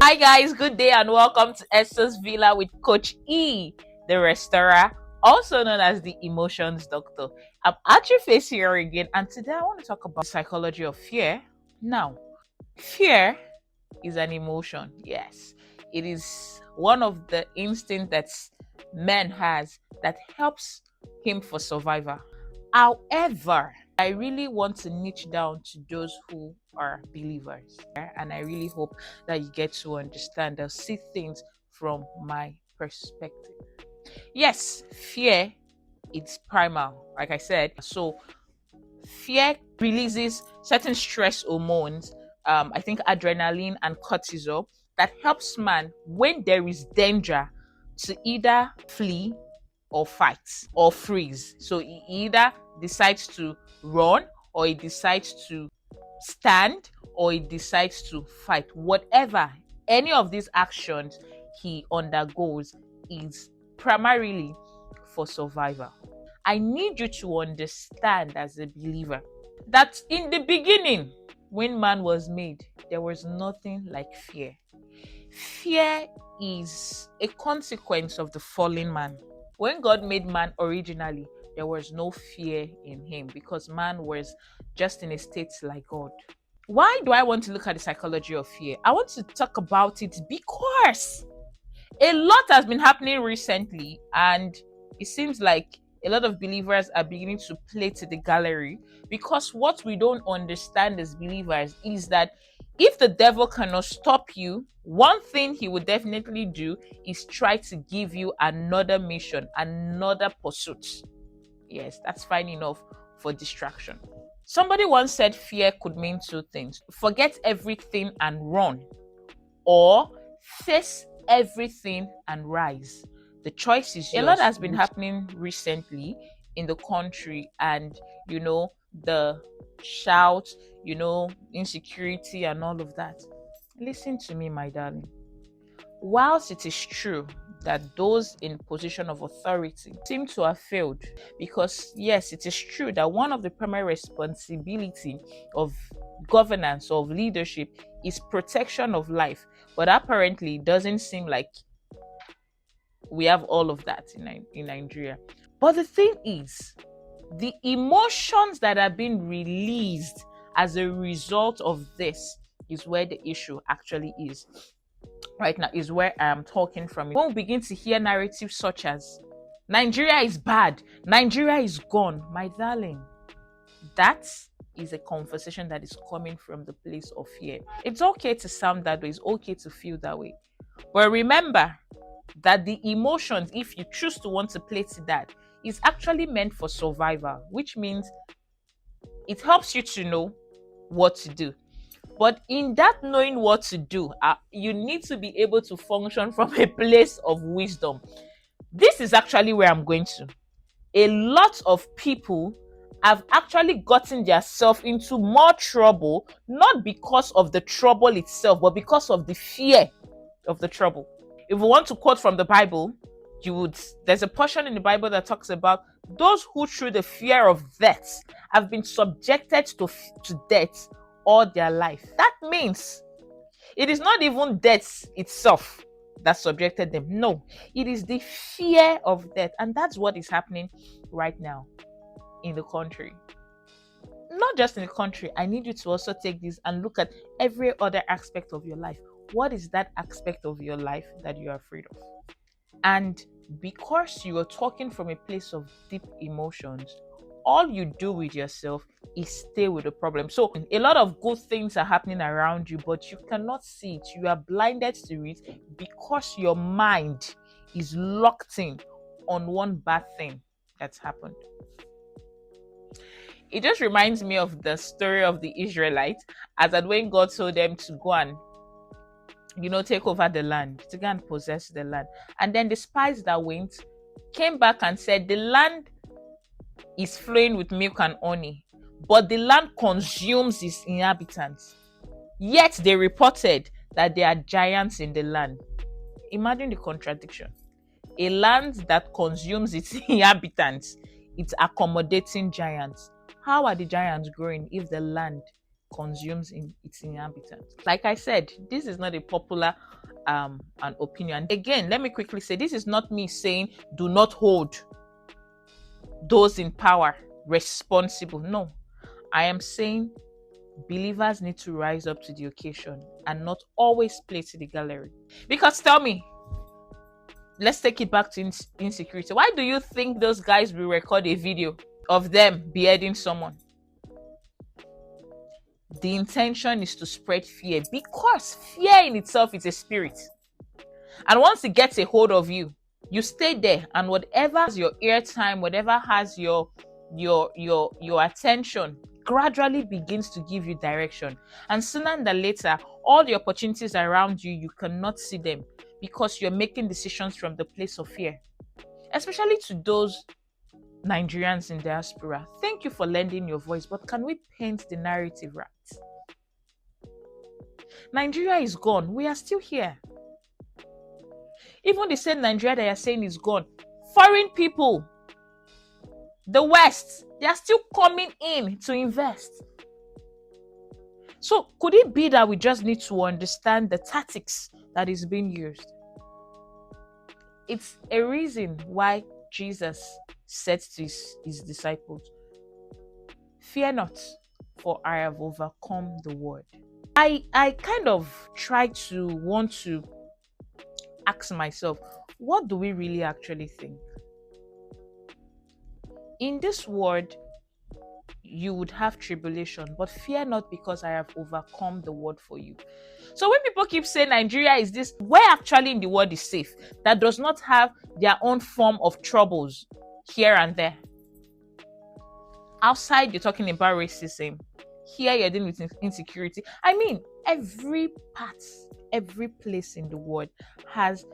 Hi guys, good day and welcome to Esther's Villa with Coach E, the restorer, also known as the emotions doctor. I'm at your face here again, and today I want to talk about the psychology of fear. Now, fear is an emotion. Yes, it is one of the instincts that man has that helps him for survival. However, I really want to niche down to those who are believers. And I really hope that you get to understand and see things from my perspective. Yes, fear it's primal, like I said. So fear releases certain stress hormones, I think adrenaline and cortisol, that helps man when there is danger to either flee or fight or freeze. So he either decides to run or he decides to stand or he decides to fight. Whatever, any of these actions he undergoes is primarily for survival. I need you to understand as a believer that in the beginning, when man was made, there was nothing like fear. Fear is a consequence of the fallen man. When God made man originally, there was no fear in him because man was just in a state like God. Why do I want to look at the psychology of fear? I want to talk about it because a lot has been happening recently, and it seems like a lot of believers are beginning to play to the gallery, because what we don't understand as believers is that if the devil cannot stop you, one thing he will definitely do is try to give you another mission, another pursuit. Yes, that's fine enough for distraction. Somebody once said fear could mean two things: forget everything and run, or face everything and rise. The choice is yours. A lot has been happening recently in the country, and the shout, insecurity and all of that. Listen to me, my darling. Whilst it is true that those in position of authority seem to have failed, because yes, it is true that one of the primary responsibility of governance, of leadership, is protection of life, but apparently it doesn't seem like we have all of that in Nigeria. But the thing is, the emotions that are being released as a result of this is where the issue actually is. Right now is where I am talking from. When we begin to hear narratives such as Nigeria is bad, Nigeria is gone, my darling, that is a conversation that is coming from the place of fear. It's okay to sound that way, it's okay to feel that way. But remember that the emotions, if you choose to want to play to that, is actually meant for survival, which means it helps you to know what to do. But in that knowing what to do, you need to be able to function from a place of wisdom. This is actually where I'm going to. A lot of people have actually gotten themselves into more trouble, not because of the trouble itself, but because of the fear of the trouble. If we want to quote from the Bible, there's a portion in the Bible that talks about those who through the fear of death have been subjected to death all their life. That means it is not even death itself that subjected them. No, it is the fear of death. And that's what is happening right now in the country. Not just in the country. I need you to also take this and look at every other aspect of your life. What is that aspect of your life that you're afraid of? And because you are talking from a place of deep emotions, all you do with yourself is stay with the problem. So a lot of good things are happening around you, but you cannot see it. You are blinded to it because your mind is locked in on one bad thing that's happened. It just reminds me of the story of the Israelites, as that when God told them to go and take over the land, to go and possess the land. And then the spies that went came back and said, the land is flowing with milk and honey, but the land consumes its inhabitants. Yet they reported that there are giants in the land. Imagine the contradiction. A land that consumes its inhabitants, it's accommodating giants. How are the giants growing if the land consumes in its inhabitants. Like I said, this is not a popular an opinion. Again, let me quickly say this is not me saying do not hold those in power responsible. No, I am saying believers need to rise up to the occasion and not always play to the gallery. Because tell me, let's take it back to insecurity. Why do you think those guys will record a video of them beheading someone? The intention is to spread fear, because fear in itself is a spirit. And once it gets a hold of you, you stay there, and whatever has your airtime, whatever has your attention, gradually begins to give you direction. And sooner than later, all the opportunities around you, you cannot see them because you're making decisions from the place of fear. Especially to those Nigerians in diaspora, thank you for lending your voice, but can we paint the narrative right? Nigeria is gone. We are still here. Even the same Nigeria that you're saying is gone, foreign people, the West, they are still coming in to invest. So could it be that we just need to understand the tactics that is being used? It's a reason why Jesus said to his disciples, "Fear not, for I have overcome the world." I kind of try to want to ask myself, what do we really actually think? In this world, you would have tribulation, but fear not, because I have overcome the world for you. So when people keep saying Nigeria is this, where actually in the world is safe, that does not have their own form of troubles here and there? Outside, you're talking about racism. Here, you're dealing with insecurity. I mean, every part, every place in the world has,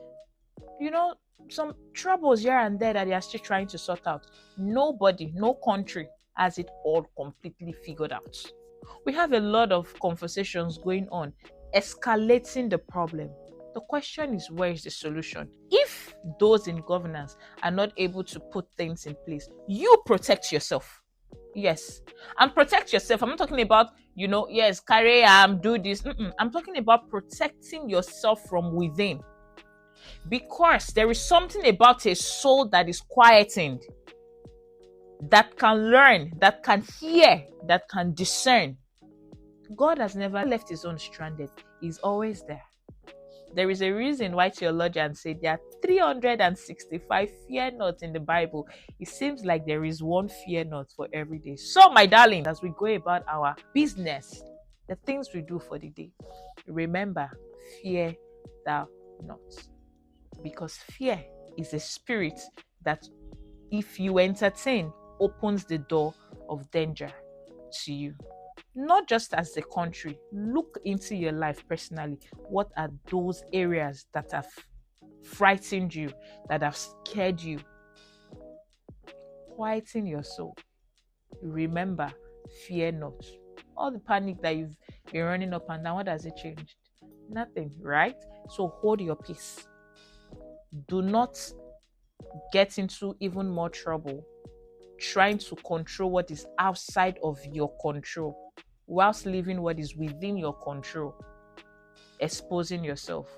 some troubles here and there that they are still trying to sort out. Nobody, no country has it all completely figured out. We have a lot of conversations going on, escalating the problem. The question is, where is the solution? If those in governance are not able to put things in place, you protect yourself. Yes. And protect yourself. I'm not talking about, yes, carry do this. I'm talking about protecting yourself from within. Because there is something about a soul that is quietened, that can learn, that can hear, that can discern. God has never left his own stranded. He's always there. There is a reason why theologians say there are 365 fear not in the Bible. It seems like there is one fear not for every day. So, my darling, as we go about our business, the things we do for the day, remember, fear thou not. Because fear is a spirit that, if you entertain, opens the door of danger to you. Not just as a country, look into your life personally. What are those areas that have frightened you, that have scared you? Quieten your soul. Remember, fear not. All the panic that you've been running up and down, what has it changed? Nothing, right? So hold your peace. Do not get into even more trouble trying to control what is outside of your control, whilst leaving what is within your control, exposing yourself.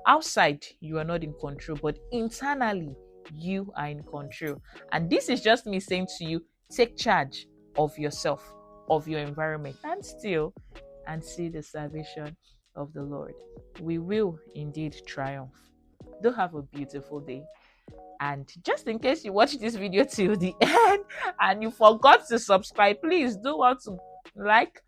Outside, you are not in control, but internally, you are in control. And this is just me saying to you, take charge of yourself, of your environment, and still, and see the salvation of the Lord. We will indeed triumph. Do have a beautiful day. And just in case you watch this video till the end and you forgot to subscribe, please do want to like,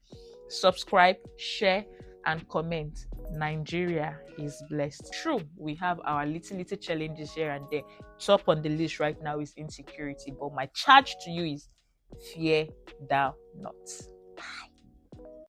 subscribe, share, and comment. Nigeria is blessed. True, we have our little challenges here and there. Top on the list right now is insecurity, but my charge to you is fear thou not.